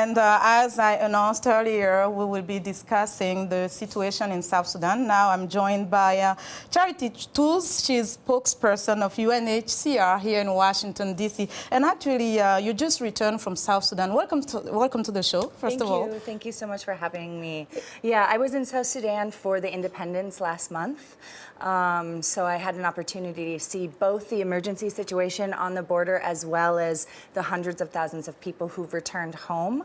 And as I announced earlier, we will be discussing the situation in South Sudan. Now I'm joined by Charity Tooze. She's spokesperson of UNHCR here in Washington, D.C. And actually, you just returned from South Sudan. Welcome to the show, first of all. Thank you so much for having me. Yeah, I was in South Sudan for the independence last month. So I had an opportunity to see both the emergency situation on the border as well as the hundreds of thousands of people who've returned home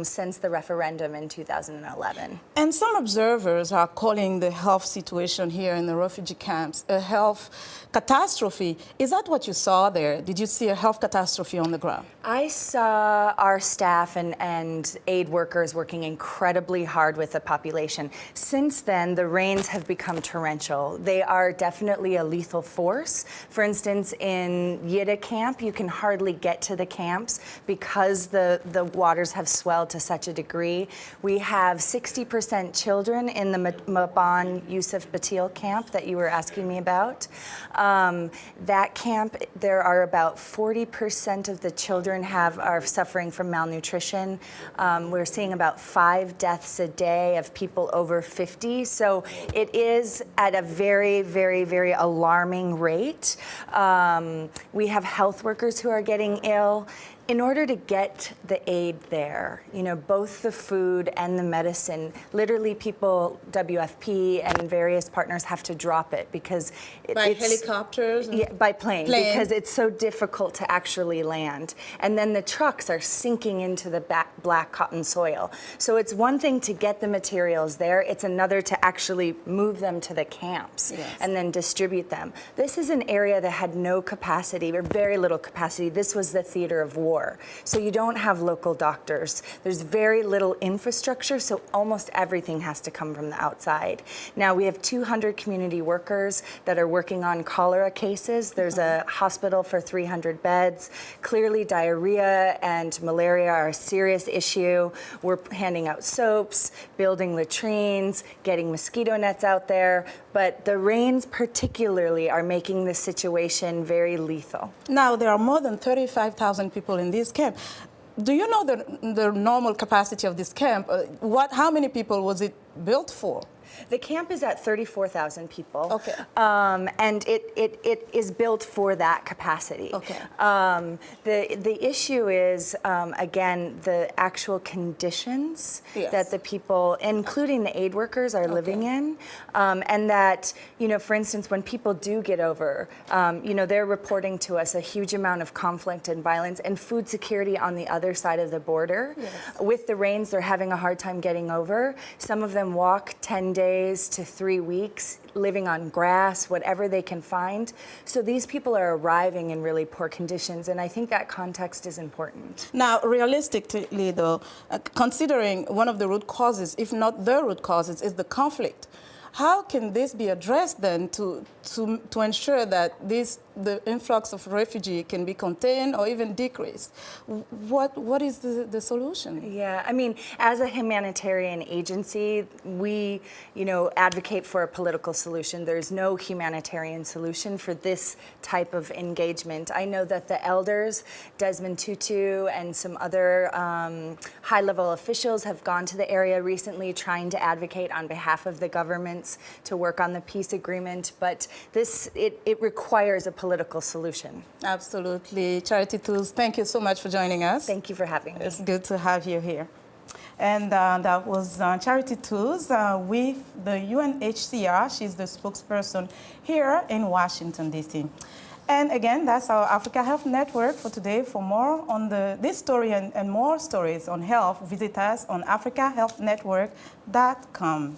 since the referendum in 2011. And some observers are calling the health situation here in the refugee camps a health catastrophe. Is that what you saw there? Did you see a health catastrophe on the ground? I saw our staff and aid workers working incredibly hard with the population. Since then, the rains have become torrential. They are definitely a lethal force. For instance, in Yida camp, you can hardly get to the camps because the waters have swelled to such a degree. We have 60% children in the Maban Yusuf Batil camp that you were asking me about. That camp, there are about 40% of the children are suffering from malnutrition. We're seeing about 5 deaths a day of people over 50. So it is at a very, very, very alarming rate. We have health workers who are getting ill. In order to get the aid there, both the food and the medicine, literally people, WFP and various partners have to drop it because by helicopters? Yeah, by plane, because it's so difficult to actually land. And then the trucks are sinking into the black cotton soil. So it's one thing to get the materials there, it's another to actually move them to the camps and then distribute them. This is an area that had no capacity or very little capacity. This was the theater of war. So you don't have local doctors. There's very little infrastructure, so almost everything has to come from the outside. Now we have 200 community workers that are working on cholera cases. There's a hospital for 300 beds. Clearly diarrhea and malaria are a serious issue. We're handing out soaps, building latrines, getting mosquito nets out there, but the rains particularly are making this situation very lethal. Now there are more than 35,000 people in this camp. Do you know the normal capacity of this camp? How many people was it built for? The camp is at 34,000 people. Okay. And it is built for that capacity. Okay. The issue is, again, the actual conditions that the people, including the aid workers, are living in. And that, for instance, when people do get over, they're reporting to us a huge amount of conflict and violence and food security on the other side of the border. Yes. With the rains, they're having a hard time getting over. Some of them walk 10 days to 3 weeks, living on grass, whatever they can find. So these people are arriving in really poor conditions, and I think that context is important. Now, realistically, though, considering one of the root causes, if not the root causes, is the conflict, how can this be addressed then to ensure that the influx of refugee can be contained or even decreased? What is the solution? Yeah, I mean, as a humanitarian agency, we, advocate for a political solution. There's no humanitarian solution for this type of engagement. I know that the elders, Desmond Tutu and some other high-level officials have gone to the area recently trying to advocate on behalf of the governments to work on the peace agreement, but it requires a political solution. Absolutely. Charity Tooze, thank you so much for joining us. Thank you for having me. It's good to have you here. And that was Charity Tooze with the UNHCR. She's the spokesperson here in Washington, D.C. And again, that's our Africa Health Network for today. For more on this story and more stories on health, visit us on africahealthnetwork.com.